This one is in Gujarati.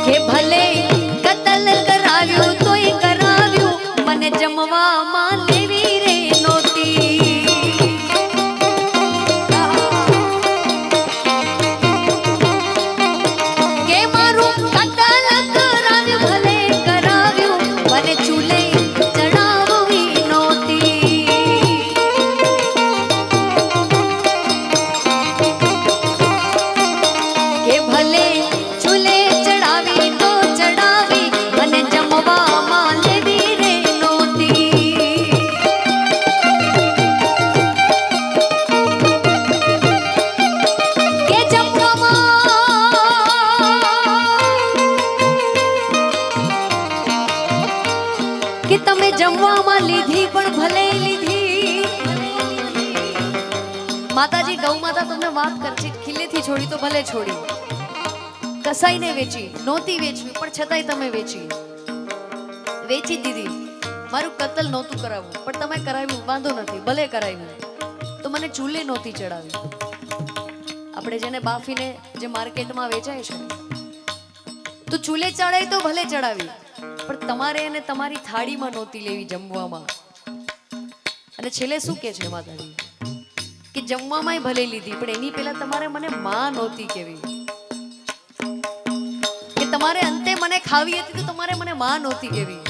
કે ભલે કતલ કરાવ્યું તોય કરાવ્યું મને જમવામાં લેવી રે નોતી કે મારું કતલ કરાવ્યું ભલે કરાવ્યું મને ચૂલે ચડાવવી નોતી કે ભલે ચૂલે ચડાવી તો ચડાવી મને જમવામાં લેવી રે નોતી કે કે તમે જમવામાં લીધી પણ ભલે લીધી માતાજી ગૌ માતા તમને વાત કરશે ખીલેથી છોડી તો ભલે છોડી કસાઈને વેચી નહોતી વેચવી પણ છતાંય તમે વેચી દીધી મારું કતલ નહોતું કરાવવું પણ તમે કરાવ્યું વાંધો નથી ભલે કરાવ્યું તો મને ચૂલે નહોતી ચડાવી આપણે જેને બાફીને જે માર્કેટમાં વેચાય છે તો ચૂલે ચડાવી તો ભલે ચડાવી પણ તમારે એને તમારી થાળીમાં નહોતી લેવી જમવામાં અને છેલ્લે શું કે છે માતાજી કે જમવામાં ભલે લીધી પણ એની પહેલા તમારે મને માં નહોતી કેવી કે તમારે અંતે મને ખાવી હતી તો તમારે મને માં નહોતી કેવી